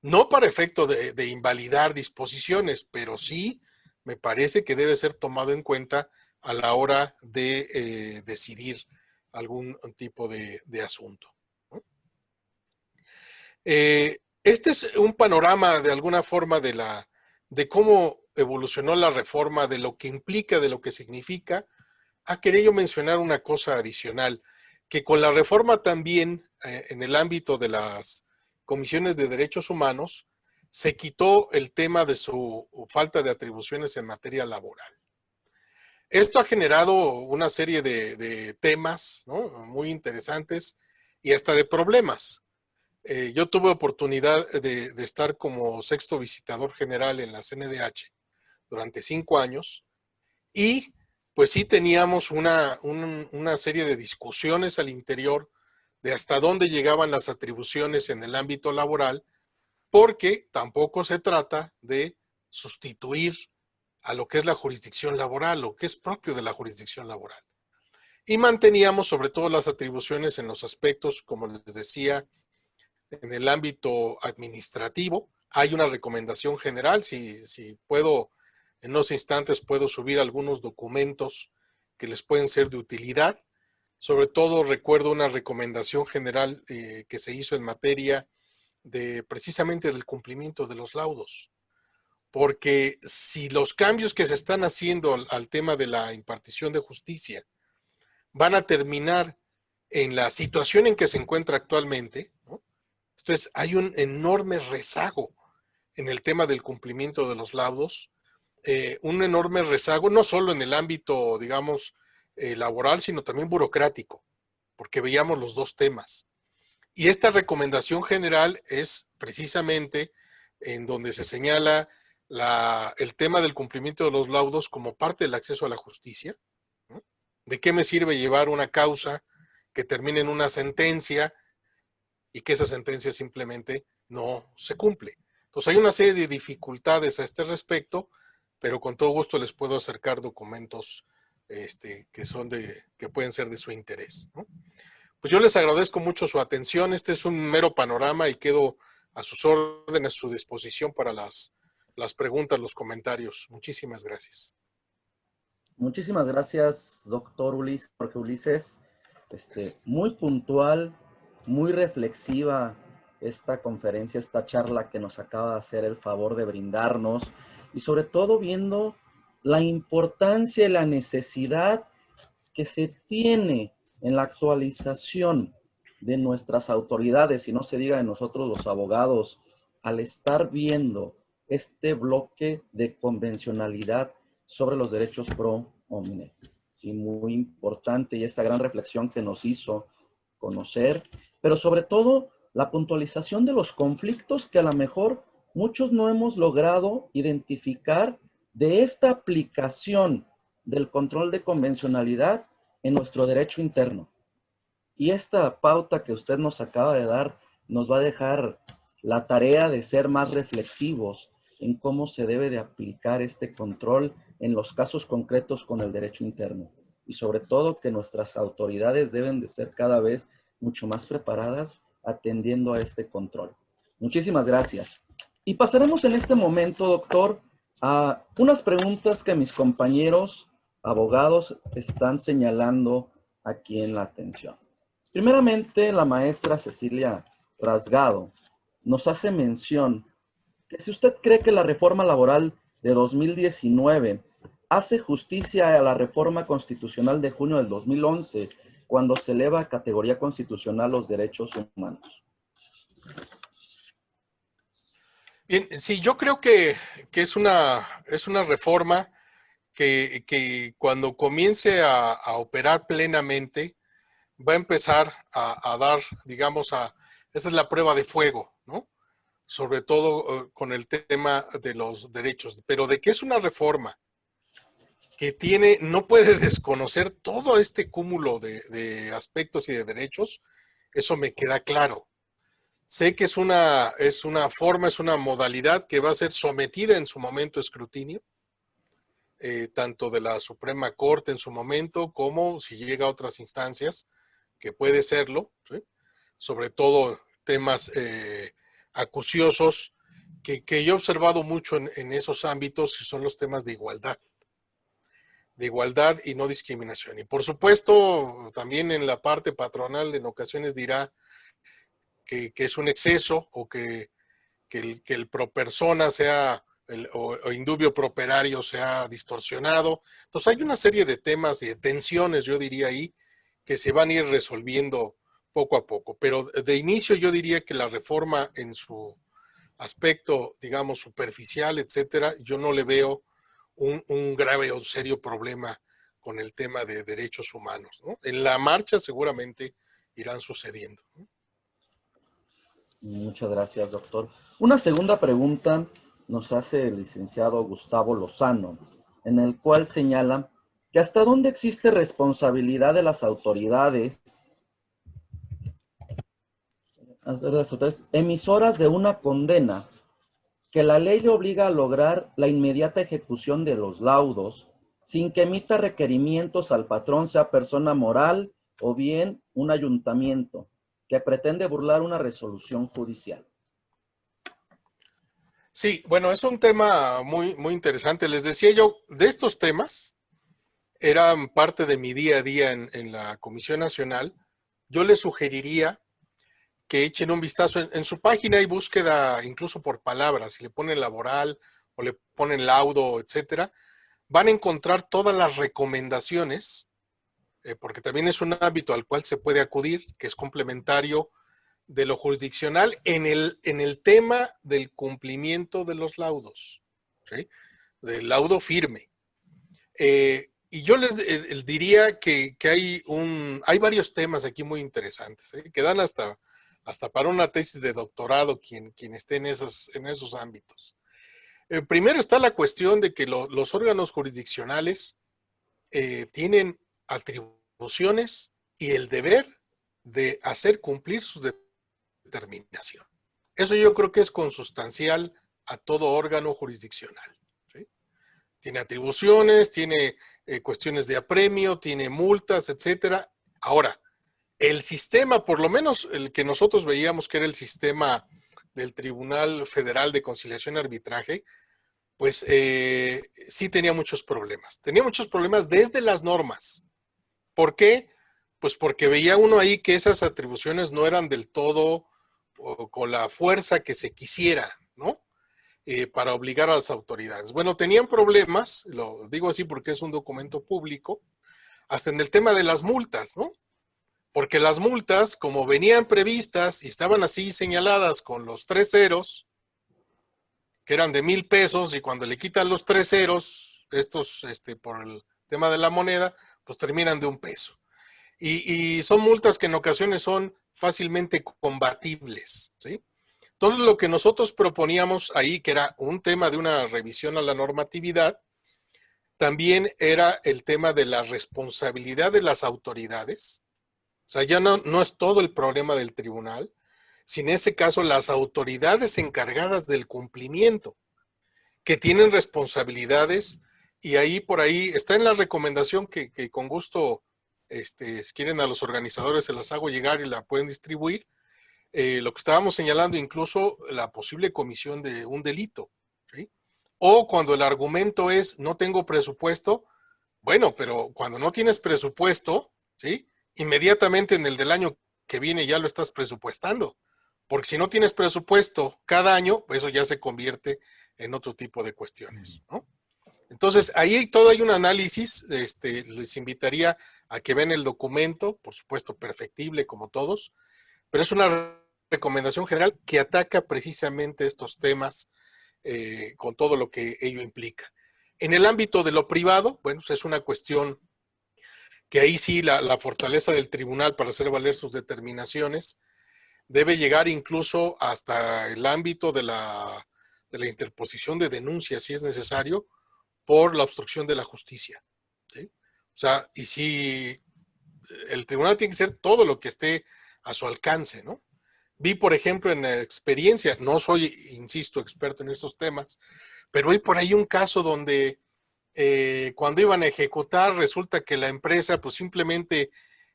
No para efecto de invalidar disposiciones, pero sí me parece que debe ser tomado en cuenta a la hora de decidir algún tipo de asunto, ¿no? Este es un panorama de alguna forma de cómo evolucionó la reforma, de lo que implica, de lo que significa. Quería yo mencionar una cosa adicional, que con la reforma también en el ámbito de las comisiones de derechos humanos se quitó el tema de su falta de atribuciones en materia laboral. Esto ha generado una serie de temas, ¿no? Muy interesantes y hasta de problemas. Yo tuve oportunidad de estar como sexto visitador general en la CNDH durante 5 años, y pues sí teníamos una serie de discusiones al interior de hasta dónde llegaban las atribuciones en el ámbito laboral, porque tampoco se trata de sustituir a lo que es la jurisdicción laboral, lo que es propio de la jurisdicción laboral. Y manteníamos sobre todo las atribuciones en los aspectos, como les decía, en el ámbito administrativo. Hay una recomendación general, si puedo, en unos instantes puedo subir algunos documentos que les pueden ser de utilidad. Sobre todo recuerdo una recomendación general que se hizo en materia de precisamente del cumplimiento de los laudos. Porque si los cambios que se están haciendo al tema de la impartición de justicia van a terminar en la situación en que se encuentra actualmente, ¿no? Entonces hay un enorme rezago en el tema del cumplimiento de los laudos, un enorme rezago no solo en el ámbito, digamos, laboral, sino también burocrático, porque veíamos los dos temas. Y esta recomendación general es precisamente en donde se señala el tema del cumplimiento de los laudos como parte del acceso a la justicia, ¿no? ¿De qué me sirve llevar una causa que termine en una sentencia y que esa sentencia simplemente no se cumple? Entonces hay una serie de dificultades a este respecto, pero con todo gusto les puedo acercar documentos que pueden ser de su interés, ¿no? Pues yo les agradezco mucho su atención. Este es un mero panorama y quedo a sus órdenes, a su disposición para las preguntas, los comentarios. Muchísimas gracias. Muchísimas gracias, doctor Jorge Ulises. Muy puntual, muy reflexiva esta conferencia, esta charla que nos acaba de hacer el favor de brindarnos, y sobre todo viendo la importancia y la necesidad que se tiene en la actualización de nuestras autoridades, y no se diga de nosotros los abogados, al estar viendo este bloque de convencionalidad sobre los derechos pro homine. Sí, muy importante, y esta gran reflexión que nos hizo conocer, pero sobre todo la puntualización de los conflictos que a lo mejor muchos no hemos logrado identificar de esta aplicación del control de convencionalidad en nuestro derecho interno. Y esta pauta que usted nos acaba de dar nos va a dejar la tarea de ser más reflexivos en cómo se debe de aplicar este control en los casos concretos con el derecho interno. Y sobre todo que nuestras autoridades deben de ser cada vez mucho más preparadas atendiendo a este control. Muchísimas gracias. Y pasaremos en este momento, doctor, a unas preguntas que mis compañeros abogados están señalando aquí en la atención. Primeramente, la maestra Cecilia Rasgado nos hace mención que si usted cree que la reforma laboral de 2019 hace justicia a la reforma constitucional de junio del 2011, cuando se eleva a categoría constitucional los derechos humanos. Bien, sí, yo creo que es una reforma que cuando comience a operar plenamente va a empezar a dar, digamos, esa es la prueba de fuego, ¿no? Sobre todo con el tema de los derechos. Pero de que es una reforma que no puede desconocer todo este cúmulo de aspectos y de derechos, eso me queda claro. Sé que es una forma, es una modalidad que va a ser sometida en su momento a escrutinio, tanto de la Suprema Corte en su momento, como si llega a otras instancias, que puede serlo, ¿sí? Sobre todo temas acuciosos que yo he observado mucho en esos ámbitos, que son los temas de igualdad y no discriminación. Y por supuesto, también en la parte patronal en ocasiones dirá que es un exceso o que el pro persona sea o indubio properario sea distorsionado. Entonces hay una serie de temas y de tensiones, yo diría ahí, que se van a ir resolviendo poco a poco. Pero de inicio yo diría que la reforma en su aspecto, digamos, superficial, etcétera, yo no le veo un grave o serio problema con el tema de derechos humanos, ¿no? En la marcha seguramente irán sucediendo, ¿no? Muchas gracias, doctor. Una segunda pregunta nos hace el licenciado Gustavo Lozano, en el cual señala que hasta dónde existe responsabilidad de las autoridades emisoras de una condena, que la ley le obliga a lograr la inmediata ejecución de los laudos sin que emita requerimientos al patrón, sea persona moral o bien un ayuntamiento que pretende burlar una resolución judicial. Sí, bueno, es un tema muy interesante. Les decía yo, de estos temas, eran parte de mi día a día en la Comisión Nacional. Yo les sugeriría que echen un vistazo. En su página hay búsqueda incluso por palabras. Si le ponen laboral o le ponen laudo, etcétera, van a encontrar todas las recomendaciones, porque también es un ámbito al cual se puede acudir, que es complementario de lo jurisdiccional en el tema del cumplimiento de los laudos, ¿sí? Del laudo firme. Y yo les diría que hay varios temas aquí muy interesantes, que dan hasta para una tesis de doctorado quien esté en esos ámbitos. Primero está la cuestión de que los órganos jurisdiccionales tienen atribuciones y el deber de hacer cumplir sus determinación. Eso yo creo que es consustancial a todo órgano jurisdiccional, ¿sí? Tiene atribuciones, tiene cuestiones de apremio, tiene multas, etcétera. Ahora, el sistema, por lo menos el que nosotros veíamos que era el sistema del Tribunal Federal de Conciliación y Arbitraje, pues sí tenía muchos problemas. Tenía muchos problemas desde las normas. ¿Por qué? Pues porque veía uno ahí que esas atribuciones no eran del todo o con la fuerza que se quisiera, ¿no? Para obligar a las autoridades. Bueno, tenían problemas, lo digo así porque es un documento público, hasta en el tema de las multas, ¿no? Porque las multas, como venían previstas y estaban así señaladas con los 3 ceros, que eran de 1,000 pesos, y cuando le quitan los 3 ceros, estos por el tema de la moneda, pues terminan de 1 peso. Y son multas que en ocasiones son fácilmente combatibles, ¿sí? Entonces, lo que nosotros proponíamos ahí, que era un tema de una revisión a la normatividad, también era el tema de la responsabilidad de las autoridades. O sea, ya no es todo el problema del tribunal, sino en ese caso las autoridades encargadas del cumplimiento, que tienen responsabilidades, y ahí por ahí está en la recomendación que con gusto, si quieren a los organizadores se las hago llegar y la pueden distribuir. Lo que estábamos señalando, incluso la posible comisión de un delito, ¿sí? O cuando el argumento es no tengo presupuesto, bueno, pero cuando no tienes presupuesto, ¿sí? Inmediatamente en el del año que viene ya lo estás presupuestando, porque si no tienes presupuesto cada año, pues eso ya se convierte en otro tipo de cuestiones, ¿no? Entonces, ahí todo hay un análisis, les invitaría a que vean el documento, por supuesto perfectible como todos, pero es una recomendación general que ataca precisamente estos temas con todo lo que ello implica. En el ámbito de lo privado, bueno, pues es una cuestión que ahí sí la fortaleza del tribunal para hacer valer sus determinaciones debe llegar incluso hasta el ámbito de la interposición de denuncias, si es necesario, por la obstrucción de la justicia, ¿sí? O sea, y si el tribunal tiene que hacer todo lo que esté a su alcance, ¿no? Vi, por ejemplo, en la experiencia, no soy, insisto, experto en estos temas, pero hay por ahí un caso donde cuando iban a ejecutar, resulta que la empresa pues simplemente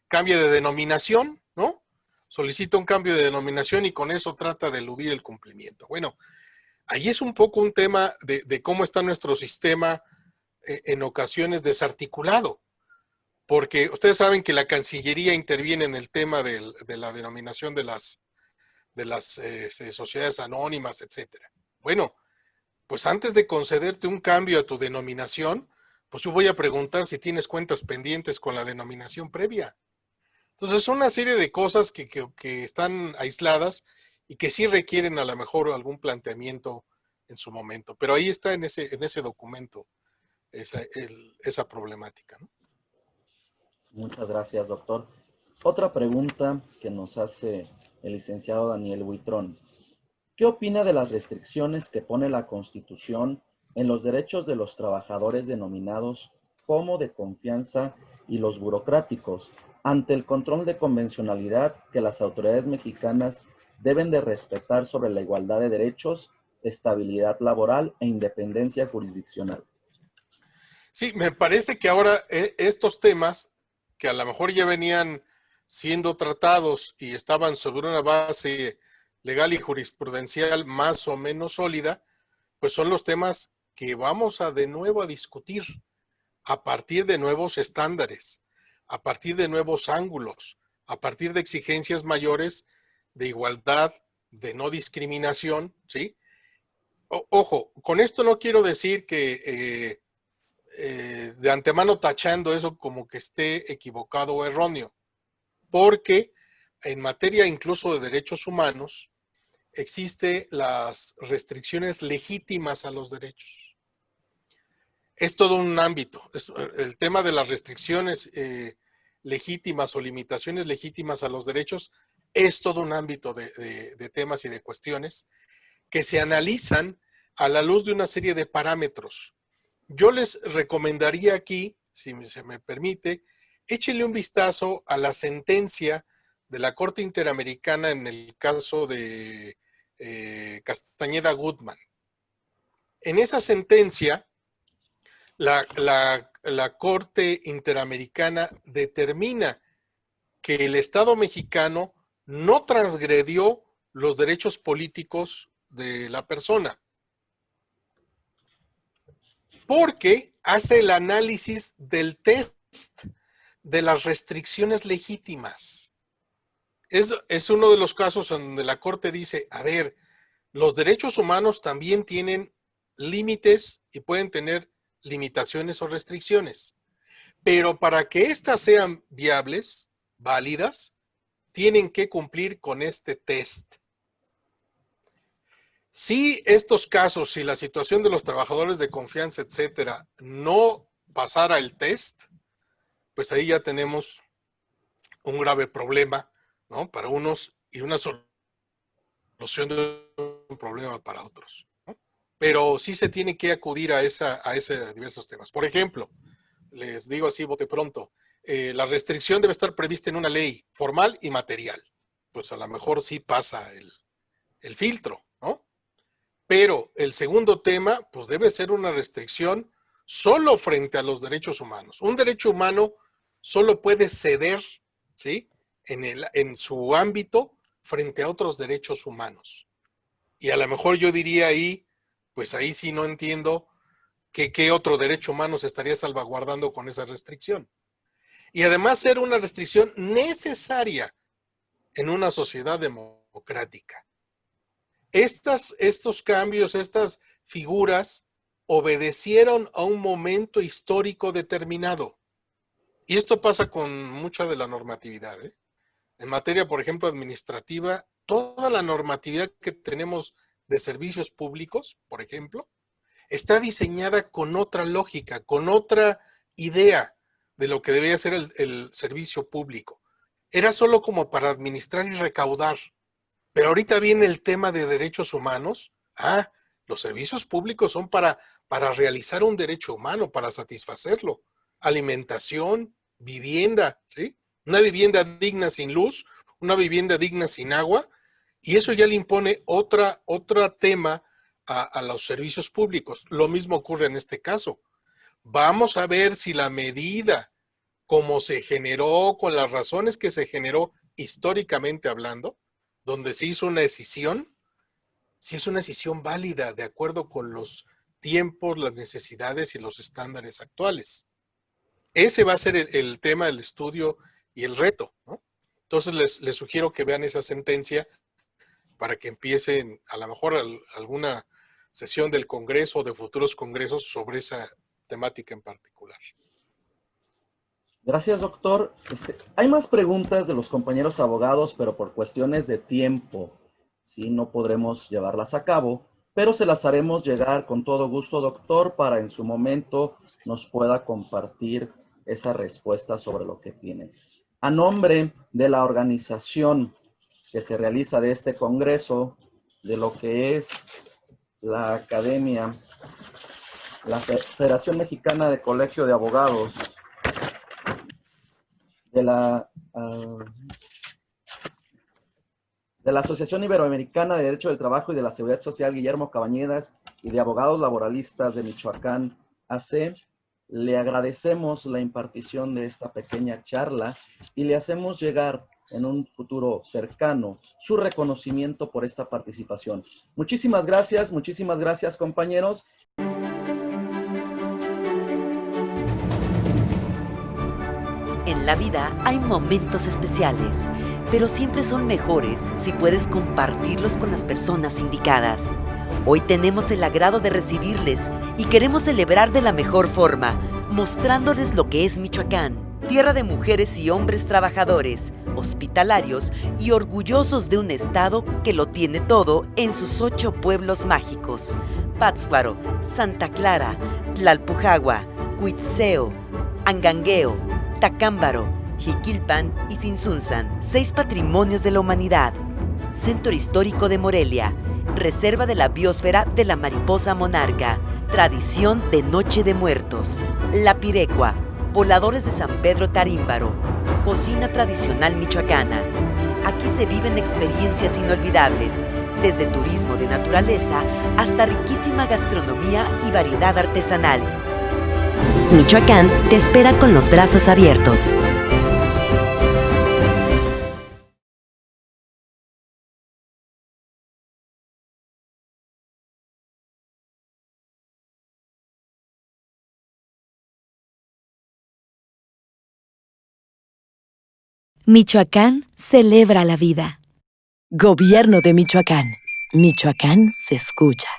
cambia de denominación, ¿no? Solicita un cambio de denominación y con eso trata de eludir el cumplimiento. Bueno, ahí es un poco un tema de cómo está nuestro sistema en ocasiones desarticulado, porque ustedes saben que la Cancillería interviene en el tema de la denominación de las sociedades anónimas, etcétera. Bueno, pues antes de concederte un cambio a tu denominación, pues yo voy a preguntar si tienes cuentas pendientes con la denominación previa. Entonces, son una serie de cosas que están aisladas y que sí requieren a lo mejor algún planteamiento en su momento. Pero ahí está en ese documento esa problemática, ¿no? Muchas gracias, doctor. Otra pregunta que nos hace el licenciado Daniel Huitrón. ¿qué opina de las restricciones que pone la Constitución en los derechos de los trabajadores denominados como de confianza y los burocráticos, ante el control de convencionalidad que las autoridades mexicanas deben de respetar sobre la igualdad de derechos, estabilidad laboral e independencia jurisdiccional? Sí, me parece que ahora estos temas, que a lo mejor ya venían siendo tratados y estaban sobre una base legal y jurisprudencial más o menos sólida, pues son los temas que vamos a de nuevo a discutir a partir de nuevos estándares, a partir de nuevos ángulos, a partir de exigencias mayores de igualdad, de no discriminación, ¿sí? Ojo, con esto no quiero decir que de antemano tachando eso como que esté equivocado o erróneo, porque en materia incluso de derechos humanos existen las restricciones legítimas a los derechos. Es todo un ámbito. El tema de las restricciones legítimas o limitaciones legítimas a los derechos es todo un ámbito de temas y de cuestiones que se analizan a la luz de una serie de parámetros. Yo les recomendaría aquí, si se me permite, échenle un vistazo a la sentencia de la Corte Interamericana en el caso de Castañeda Gutmann. En esa sentencia, la Corte Interamericana determina que el Estado mexicano no transgredió los derechos políticos de la persona, porque hace el análisis del test de las restricciones legítimas. Es uno de los casos en donde la Corte dice, a ver, los derechos humanos también tienen límites y pueden tener limitaciones o restricciones, pero para que éstas sean viables, válidas, tienen que cumplir con este test. Si estos casos, si la situación de los trabajadores de confianza, etcétera, no pasara el test, pues ahí ya tenemos un grave problema, ¿no? Para unos y una solución de un problema para otros, ¿no? Pero sí se tiene que acudir a diversos temas. Por ejemplo, les digo así, bote pronto, la restricción debe estar prevista en una ley formal y material. Pues a lo mejor sí pasa el filtro, ¿no? Pero el segundo tema, pues debe ser una restricción solo frente a los derechos humanos. Un derecho humano solo puede ceder, ¿sí?, en su ámbito frente a otros derechos humanos. Y a lo mejor yo diría ahí, pues ahí sí no entiendo qué otro derecho humano se estaría salvaguardando con esa restricción. Y además ser una restricción necesaria en una sociedad democrática. Estos cambios, estas figuras, obedecieron a un momento histórico determinado. Y esto pasa con mucha de la normatividad, ¿eh? En materia, por ejemplo, administrativa, toda la normatividad que tenemos de servicios públicos, por ejemplo, está diseñada con otra lógica, con otra idea de lo que debería ser el servicio público. Era solo como para administrar y recaudar. Pero ahorita viene el tema de derechos humanos. Los servicios públicos son para realizar un derecho humano, para satisfacerlo. Alimentación, vivienda, ¿sí? Una vivienda digna sin luz, una vivienda digna sin agua, y eso ya le impone otro tema a los servicios públicos. Lo mismo ocurre en este caso. Vamos a ver si la medida, como se generó, con las razones que se generó históricamente hablando, donde se hizo una decisión, si es una decisión válida de acuerdo con los tiempos, las necesidades y los estándares actuales. Ese va a ser el tema del estudio y el reto, ¿no? Entonces les sugiero que vean esa sentencia para que empiecen a lo mejor alguna sesión del Congreso o de futuros congresos sobre esa temática en particular. Gracias, doctor. Hay más preguntas de los compañeros abogados, pero por cuestiones de tiempo, sí, no podremos llevarlas a cabo, pero se las haremos llegar con todo gusto, doctor, para en su momento nos pueda compartir esa respuesta sobre lo que tiene. A nombre de la organización que se realiza de este congreso, de lo que es la Academia, la Federación Mexicana de Colegio de Abogados, de la Asociación Iberoamericana de Derecho del Trabajo y de la Seguridad Social, Guillermo Cabañedas, y de Abogados Laboralistas de Michoacán, AC, le agradecemos la impartición de esta pequeña charla y le hacemos llegar en un futuro cercano su reconocimiento por esta participación. Muchísimas gracias, compañeros. En la vida hay momentos especiales, pero siempre son mejores si puedes compartirlos con las personas indicadas. Hoy tenemos el agrado de recibirles y queremos celebrar de la mejor forma, mostrándoles lo que es Michoacán, tierra de mujeres y hombres trabajadores, hospitalarios y orgullosos de un estado que lo tiene todo en sus 8 pueblos mágicos: Pátzcuaro, Santa Clara, Tlalpujagua, Cuitzeo, Angangueo, Tacámbaro, Jiquilpan y Tzintzuntzan, 6 patrimonios de la humanidad. Centro Histórico de Morelia, Reserva de la Biosfera de la Mariposa Monarca, Tradición de Noche de Muertos, La Pirecua, Voladores de San Pedro Tarímbaro, Cocina tradicional michoacana. Aquí se viven experiencias inolvidables, desde turismo de naturaleza hasta riquísima gastronomía y variedad artesanal. Michoacán te espera con los brazos abiertos. Michoacán celebra la vida. Gobierno de Michoacán. Michoacán se escucha.